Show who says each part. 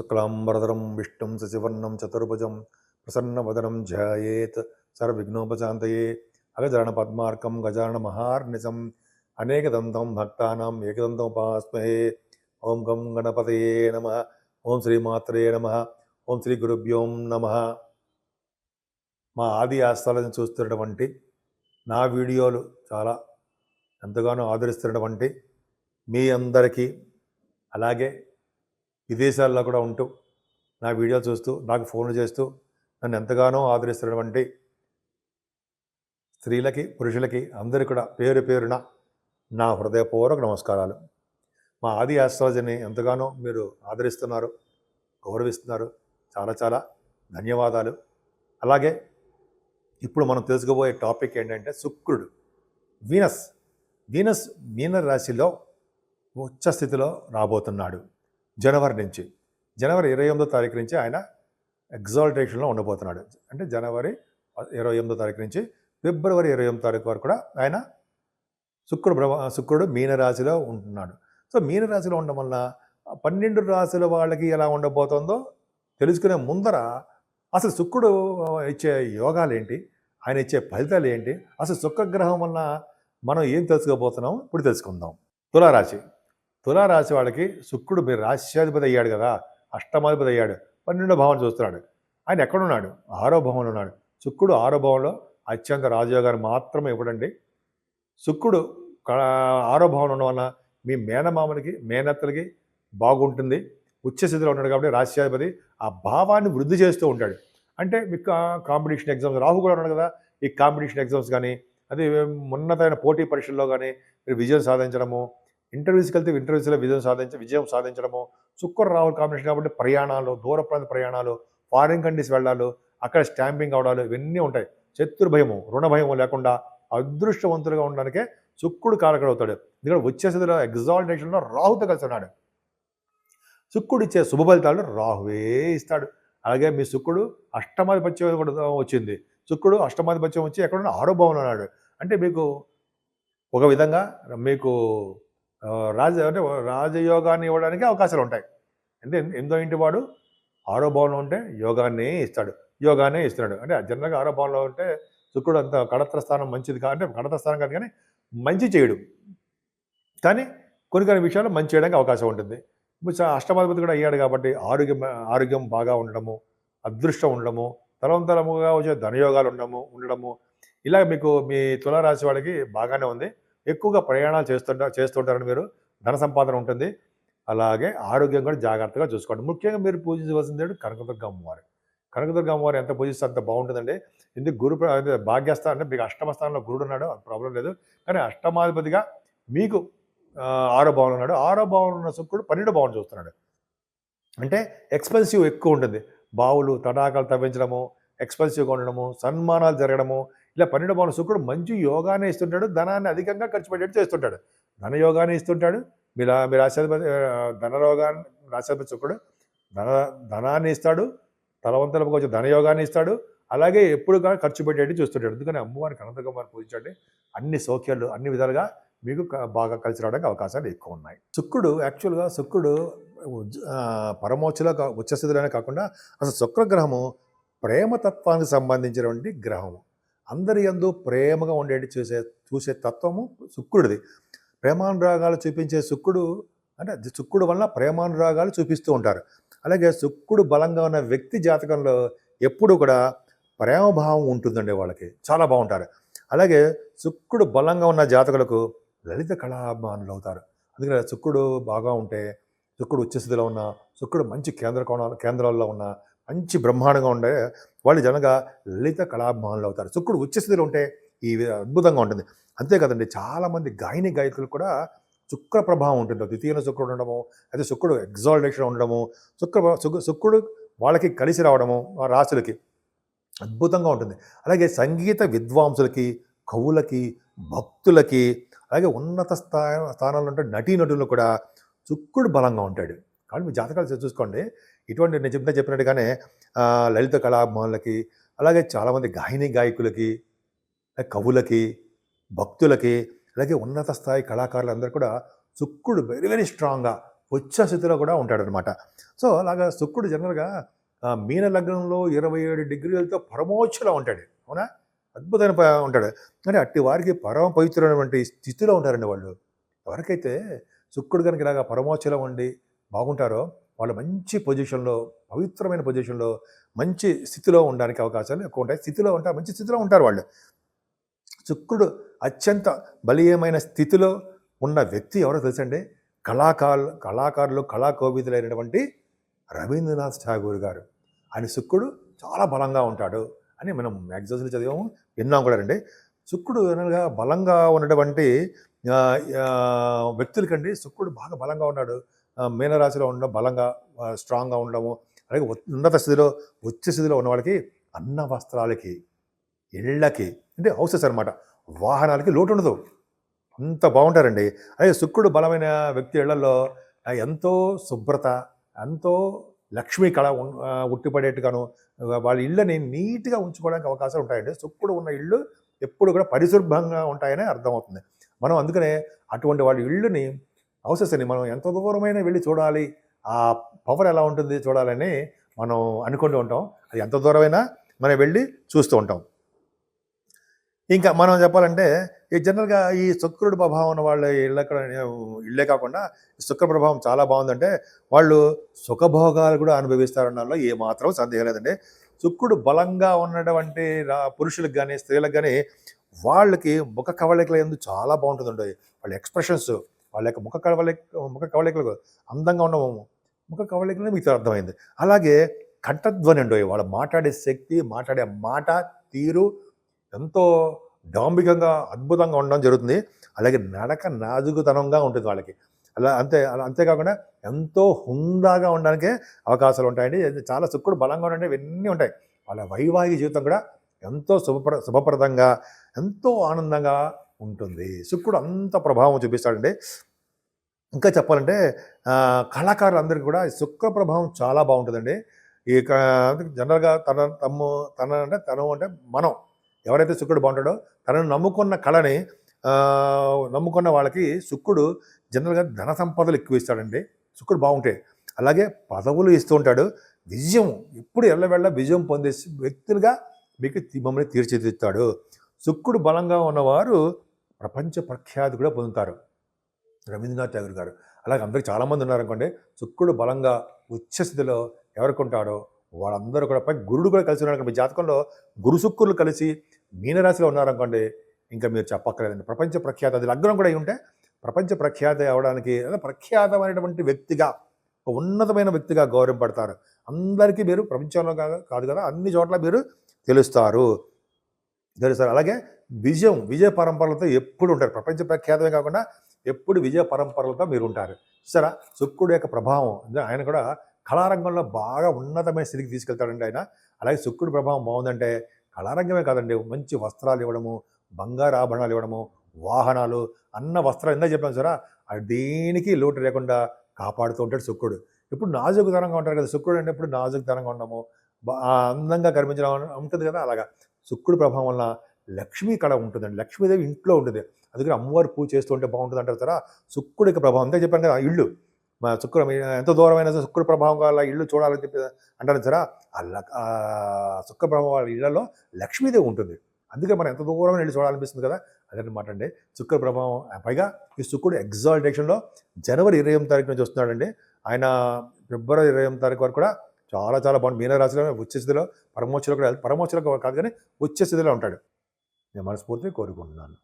Speaker 1: శుక్లాంబరధరం విష్ణుం శశివర్ణం చతుర్భుజం ప్రసన్నవదనం ధ్యాయేత్ సర్వవిఘ్నోపశాంతయే అగజానన పద్మార్కం గజానన మహార్నిశం అనేకదంతం భక్తానాం ఏకదంతముపాస్మహే. ఓం గం గణపతయే నమః. ఓం శ్రీమాత్రే నమః. ఓం శ్రీ గురుభ్యోం నమః. మా ఆది ఆస్థాలను చూస్తున్నటువంటి నా వీడియోలు చాలా ఎంతగానో ఆదరిస్తున్నటువంటి మీ అందరికీ, అలాగే విదేశాల్లో కూడా ఉంటూ నా వీడియోలు చూస్తూ నాకు ఫోన్లు చేస్తూ నన్ను ఎంతగానో ఆదరిస్తున్నటువంటి స్త్రీలకి పురుషులకి అందరికీ కూడా పేరు పేరున నా హృదయపూర్వక నమస్కారాలు. మా ఆది ఆస్ట్రాలజీని ఎంతగానో మీరు ఆదరిస్తున్నారు, గౌరవిస్తున్నారు. చాలా చాలా ధన్యవాదాలు. అలాగే ఇప్పుడు మనం తెలుసుకోబోయే టాపిక్ ఏంటంటే శుక్రుడు, వీనస్ మీన రాశిలో ఉచ్చ స్థితిలో రాబోతున్నాడు. జనవరి 28వ తారీఖు నుంచి ఆయన ఎగ్జాల్టేషన్లో ఉండబోతున్నాడు. అంటే జనవరి 28వ తారీఖు నుంచి ఫిబ్రవరి 28వ తారీఖు వరకు కూడా ఆయన శుక్రుడు మీనరాశిలో ఉంటున్నాడు. సో మీనరాశిలో ఉండడం వల్ల 12 రాశుల వాళ్ళకి ఎలా ఉండబోతుందో తెలుసుకునే ముందర అసలు శుక్రుడు ఇచ్చే యోగాలు ఏంటి, ఆయన ఇచ్చే ఫలితాలు ఏంటి, అసలు శుక్రగ్రహం వల్ల మనం ఏం తెలుసుకోబోతున్నాం ఇప్పుడు తెలుసుకుందాం. తులారాశి వాళ్ళకి శుక్రుడు మీరు రాశ్యాధిపతి అయ్యాడు కదా, అష్టమాధిపతి అయ్యాడు, 12వ భావం చూస్తున్నాడు. ఆయన ఎక్కడున్నాడు? 6వ భావంలో ఉన్నాడు. శుక్రుడు 6వ భావంలో అత్యంత రాజయోగాన్ని మాత్రమే ఇవ్వడండి. శుక్రుడు 6వ భావంలో ఉండడం వల్ల మీ మేనమామలకి మేనత్తలకి బాగుంటుంది. ఉచ్చస్థితిలో ఉన్నాడు కాబట్టి రాశ్యాధిపతి ఆ భావాన్ని వృద్ధి చేస్తూ ఉంటాడు. అంటే మీకు కాంపిటీషన్ ఎగ్జామ్స్, రాహు కూడా ఉన్నాడు కదా, ఈ కాంపిటీషన్ ఎగ్జామ్స్ కానీ అది ఉన్నతమైన పోటీ పరీక్షల్లో కానీ మీరు విజయం సాధించడము, ఇంటర్వ్యూస్కి వెళ్తే ఇంటర్వ్యూస్లో విజయం సాధించడము, శుక్ర రాహుల్ కాంబినేషన్ కాబట్టి ప్రయాణాలు, దూర ప్రాంత ప్రయాణాలు, ఫారిన్ కంట్రీస్ వెళ్ళాలు, అక్కడ స్టాంపింగ్ అవడాలు ఇవన్నీ ఉంటాయి. శత్రు భయము, రుణ భయము లేకుండా అదృష్టవంతులుగా ఉండడానికే శుక్రుడు కారకుడవుతాడు. ఇక్కడ వచ్చేసేదిలో ఎగ్జాల్టేషన్లో రాహుతో కలిసి ఉన్నాడు. శుక్రుడు ఇచ్చే శుభ ఫలితాలు రాహువే ఇస్తాడు. అలాగే మీ శుక్రుడు అష్టమాధిపత్యం కూడా వచ్చింది. శుక్రుడు అష్టమాధిపత్యం వచ్చి ఎక్కడున్నా 6వ భావంలో ఉన్నాడు. అంటే మీకు ఒక విధంగా మీకు రాజయోగాన్ని ఇవ్వడానికి అవకాశాలు ఉంటాయి. అంటే ఎంతో ఇంటి వాడు 6వ భావంలో ఉంటే యోగాన్నే ఇస్తున్నాడు. అంటే జనరల్గా 6వ భావంలో ఉంటే శుక్రుడు అంత కడత్ర స్థానం మంచిది కాదు, అంటే కడత్ర స్థానం కాదు కానీ మంచి చేయడు, కానీ కొన్ని విషయాలు మంచి చేయడానికి అవకాశం ఉంటుంది. అష్టమాధిపతి కూడా అయ్యాడు కాబట్టి ఆరోగ్యం బాగా ఉండడము, అదృష్టం ఉండడము, తరముగా వచ్చే ధనయోగాలు ఉండడము ఇలా మీకు మీ తులారాశి వాడికి బాగానే ఉంది. ఎక్కువగా ప్రయాణాలు చేస్తుంటారని మీరు, ధన సంపాదన ఉంటుంది. అలాగే ఆరోగ్యం కూడా జాగ్రత్తగా చూసుకోండి. ముఖ్యంగా మీరు పూజించవలసింది కనకదుర్గ అమ్మవారు. కనకదుర్గ అమ్మవారు ఎంత పూజిస్తే అంత బాగుంటుందండి. ఎందుకు భాగ్యస్థానం అంటే మీకు అష్టమ స్థానంలో గురుడు ఉన్నాడు, ప్రాబ్లం లేదు. కానీ అష్టమాధిపతిగా మీకు 6వ భావంలో ఉన్నాడు. 6వ భావంలో ఉన్న శుక్రుడు 12వ భావం చూస్తున్నాడు. అంటే ఎక్స్పెన్సివ్ ఎక్కువ ఉంటుంది. బావులు తటాకాలు తవ్వించడము, ఎక్స్పెన్సివ్గా ఉండడము, సన్మానాలు జరగడము, ఇలా 12వ భావంలో శుక్రుడు మంచి యోగాన్ని ఇస్తుంటాడు. ధనాన్ని అధికంగా ఖర్చు పెట్టేట్టు చేస్తుంటాడు. ధనయోగాన్ని ఇస్తుంటాడు. మీ రాశాధిపతి రాశాధిపతి శుక్రుడు ధనాన్ని ఇస్తాడు, తలవంతలకు వచ్చే ధనయోగాన్ని ఇస్తాడు. అలాగే ఎప్పుడు కానీ ఖర్చు పెట్టేట్టు చూస్తుంటాడు. అందుకని అమ్మవారి కనకదుర్గమ్మని పూజించండి. అన్ని సౌఖ్యాలు అన్ని విధాలుగా మీకు బాగా కలిసి రావడానికి అవకాశాలు ఎక్కువ ఉన్నాయి. శుక్రుడు పరమోచ్చలో ఉచ్చస్థితిలోనే కాకుండా అసలు శుక్రగ్రహము ప్రేమతత్వానికి సంబంధించినటువంటి గ్రహము. అందరి యందు ప్రేమగా ఉండేటి చూసే తత్వము శుక్రుడిది. ప్రేమానురాగాలు చూపించే శుక్రుడు, అంటే శుక్రుడు వల్ల ప్రేమానురాగాలు చూపిస్తూ ఉంటారు. అలాగే శుక్రుడు బలంగా ఉన్న వ్యక్తి జాతకంలో ఎప్పుడు కూడా ప్రేమభావం ఉంటుందండి, వాళ్ళకి చాలా బాగుంటారు. అలాగే శుక్రుడు బలంగా ఉన్న జాతకులకు లలిత కళాభిమానులు అవుతారు. అందుకని శుక్రుడు బాగా ఉంటే, శుక్రుడు ఉచ్చస్థితిలో ఉన్న, శుక్రుడు మంచి కేంద్రాల్లో ఉన్న, మంచి బ్రహ్మాండంగా ఉండే వాళ్ళు జనగా లలిత కళాభిమానులు అవుతారు. శుక్రుడు ఉచ్చస్థితిలో ఉంటే ఈ అద్భుతంగా ఉంటుంది. అంతే కదండి, చాలామంది గాయకులు కూడా శుక్ర ప్రభావం ఉంటుంది. ద్వితీయ శుక్రుడు ఉండడము, అయితే శుక్రుడు ఎగ్జాల్టేషన్ ఉండడము, శుక్రుడు వాళ్ళకి కలిసి రావడము ఆ రాశులకి అద్భుతంగా ఉంటుంది. అలాగే సంగీత విద్వాంసులకి, కవులకి, భక్తులకి, అలాగే ఉన్నత స్థానాల్లో ఉంటే నటీనటులు కూడా శుక్రుడు బలంగా ఉంటాడు. కానీ మీ జాతకాలు చూసుకోండి, ఇటువంటి నేను చెప్పినట్టుగానే లలిత కళాభిమానులకి, అలాగే చాలామంది గాయకులకి, కవులకి, భక్తులకి, అలాగే ఉన్నత స్థాయి కళాకారులందరూ కూడా శుక్రుడు వెరీ వెరీ స్ట్రాంగ్గా ఉచ్చ స్థితిలో కూడా ఉంటాడనమాట. సో అలాగా శుక్రుడు జనరల్గా మీన లగ్నంలో 27 డిగ్రీలతో పరమోచ్చలో ఉంటాడు. అవునా? అద్భుతమైన ఉంటాడు. అంటే అట్టి వారికి పరమ పవిత్రమైనటువంటి స్థితిలో ఉంటారండి వాళ్ళు. ఎవరికైతే శుక్రుడు కనుక ఇలాగా పరమోచ్చలో ఉండి బాగుంటారో వాళ్ళు మంచి పొజిషన్లో, పవిత్రమైన పొజిషన్లో, మంచి స్థితిలో ఉండడానికి అవకాశాలు ఎక్కువ ఉంటాయి. స్థితిలో ఉంటారు, మంచి స్థితిలో ఉంటారు వాళ్ళు. శుక్రుడు అత్యంత బలీయమైన స్థితిలో ఉన్న వ్యక్తి ఎవరో తెలుసండి? కళాకారులు కళాకోవిదులైనటువంటి రవీంద్రనాథ్ ఠాగూర్ గారు. ఆయన శుక్రుడు చాలా బలంగా ఉంటాడు అని మనం మ్యాగజైన్స్లో చదివాము, విన్నాం కూడా అండి. శుక్రుడు జనరల్గా బలంగా ఉన్నటువంటి వ్యక్తులకండి శుక్రుడు బాగా బలంగా ఉన్నాడు. మీనరాశిలో ఉండడం, బలంగా స్ట్రాంగ్గా ఉండడము, అలాగే ఉన్నత స్థితిలో ఉచ్చ స్థితిలో ఉన్న వాళ్ళకి అన్న వస్త్రాలకి, ఇళ్ళకి, అంటే హౌసెస్ అనమాట, వాహనాలకి లోటు ఉండదు. అంత బాగుంటారండి. అలాగే శుక్రుడు బలమైన వ్యక్తి ఇళ్లలో ఎంతో శుభ్రత, ఎంతో లక్ష్మీ కళ ఉట్టిపడేట్టుగాను వాళ్ళ ఇళ్ళని నీట్గా ఉంచుకోవడానికి అవకాశాలు ఉంటాయండి. శుక్రుడు ఉన్న ఇళ్ళు ఎప్పుడు కూడా పరిశుభ్రంగా ఉంటాయని అర్థమవుతుంది. మనం అందుకనే అటువంటి వాళ్ళ ఇళ్ళని, హౌసెస్ని మనం ఎంత దూరమైనా వెళ్ళి చూడాలి, ఆ పవర్ ఎలా ఉంటుంది చూడాలని మనం అనుకుంటూ ఉంటాం. అది ఎంత దూరమైనా మనం వెళ్ళి చూస్తూ ఉంటాం. ఇంకా మనం చెప్పాలంటే ఈ జనరల్గా ఈ శుక్రుడు ప్రభావం ఉన్న వాళ్ళ ఇళ్ళే కాకుండా శుక్ర ప్రభావం చాలా బాగుందంటే వాళ్ళు సుఖభోగాలు కూడా అనుభవిస్తారన్నలో ఏమాత్రం సందేహం లేదండి. శుక్రుడు బలంగా ఉన్నటువంటి పురుషులకు కానీ స్త్రీలకు కానీ వాళ్ళకి ముఖ కవళికలు ఎందుకు చాలా బాగుంటుందండి. వాళ్ళ ఎక్స్ప్రెషన్స్, వాళ్ళ యొక్క ముఖ కవళికలు అందంగా ఉండవు. ముఖ కవళికలనే మీకు అర్థమైంది. అలాగే కంఠధ్వని అండి, వాళ్ళు మాట్లాడే శక్తి, మాట్లాడే మాట తీరు ఎంతో డాంబికంగా అద్భుతంగా ఉండడం జరుగుతుంది. అలాగే నడక నాజుకుతనంగా ఉంటుంది వాళ్ళకి. అంతేకాకుండా ఎంతో హుందాగా ఉండడానికే అవకాశాలు ఉంటాయండి. చాలా శుక్రుడు బలంగా ఉండే ఇవన్నీ ఉంటాయి. వాళ్ళ వైవాహిక జీవితం కూడా ఎంతో శుభప్రదంగా, ఎంతో ఆనందంగా ఉంటుంది. శుక్రుడు అంత ప్రభావం చూపిస్తాడండి. ఇంకా చెప్పాలంటే కళాకారులందరికీ కూడా శుక్ర ప్రభావం చాలా బాగుంటుందండి. ఈ జనరల్గా తను అంటే మనం ఎవరైతే శుక్రుడు బాగుంటాడో తనను నమ్ముకున్న కళని నమ్ముకున్న వాళ్ళకి శుక్రుడు జనరల్గా ధన సంపదలు ఎక్కువ ఇస్తాడండి. శుక్రుడు బాగుంటే అలాగే పదవులు ఇస్తూ ఉంటాడు. విజయం ఎప్పుడు ఎల్లవెళ్ళ విజయం పొందే వ్యక్తులుగా మీకు మమ్మల్ని తీర్చిదిద్దుతాడు. శుక్రుడు బలంగా ఉన్నవారు ప్రపంచ ప్రఖ్యాతి కూడా పొందుతారు. రవీంద్రనాథ్ ఠాగూర్ గారు అలాగే అందరికి చాలామంది ఉన్నారనుకోండి. శుక్రుడు బలంగా ఉచ్చస్థితిలో ఎవరికి ఉంటాడో వాళ్ళందరూ కూడా గురుడు కూడా కలిసి ఉన్నారు. మీ జాతకంలో గురు శుక్రులు కలిసి మీనరాశిలో ఉన్నారనుకోండి, ఇంకా మీరు చెప్పక్కర్లేదండి. ప్రపంచ ప్రఖ్యాతి, అది లగ్నం కూడా అయి ఉంటే ప్రపంచ ప్రఖ్యాతి అవడానికి ప్రఖ్యాతమైనటువంటి వ్యక్తిగా, ఉన్నతమైన వ్యక్తిగా గౌరవపడతారు. అందరికీ మీరు ప్రపంచంలో కాదు కదా, అన్ని చోట్ల మీరు తెలుస్తారు. అలాగే విజయ పరంపరలతో ఎప్పుడు ఉంటారు. ప్రపంచ ప్రఖ్యాతమే కాకుండా ఎప్పుడు విజయ పరంపరలతో మీరు ఉంటారు. చూసారా, శుక్రుడు యొక్క ప్రభావం ఆయన కూడా కళారంగంలో బాగా ఉన్నతమైన స్థితికి తీసుకెళ్తాడండి ఆయన. అలాగే శుక్రుడు ప్రభావం బాగుందంటే కళారంగమే కాదండి, మంచి వస్త్రాలు ఇవ్వడము, బంగారు ఆభరణాలు ఇవ్వడము, వాహనాలు, అన్న వస్త్రాలు ఇందా చెప్పాను సారా, అది దేనికి లోటు లేకుండా కాపాడుతూ ఉంటాడు శుక్రుడు. ఇప్పుడు నాజుకుతనంగా ఉంటారు కదా శుక్రుడు అంటే, ఎప్పుడు నాజుకుతనంగా ఉండము, అందంగా కనిపించడం ఉంటుంది కదా. అలాగా శుక్రుడు ప్రభావం వల్ల లక్ష్మీ కళ ఉంటుందండి. లక్ష్మీదేవి ఇంట్లో ఉంటుంది. అందుకని అమ్మవారు పూజ చేస్తూ ఉంటే బాగుంటుంది అంటారు సారా. శుక్రుడి యొక్క ప్రభావం అంతే చెప్పాను కదా. ఇల్లు ఎంత దూరమైన శుక్రుడు ప్రభావం వల్ల ఇల్లు చూడాలని చెప్పి అంటారు సరే. ఆ శుక్ర ప్రభావం వాళ్ళ ఇళ్లలో లక్ష్మీదేవి ఉంటుంది. అందుకే మనం ఎంత దూరమైన ఇల్లు చూడాలనిపిస్తుంది కదా, అదనమాట అండి శుక్ర ప్రభావం. పైగా ఈ శుక్రుడు ఎగ్జాల్టేషన్లో జనవరి 28వ తారీఖు నుంచి వస్తున్నాడండి. ఆయన ఫిబ్రవరి 28వ తారీఖు వరకు కూడా చాలా చాలా బాగుంది. మీనరాశిలో ఉచ్చస్థితిలో పరమోచ్చలో కూడా, పరమోచ్చలో కాదు కానీ ఉచ్చస్థితిలో ఉంటాడు. నేను మనస్ఫూర్తిగా కోరుకుంటున్నాను.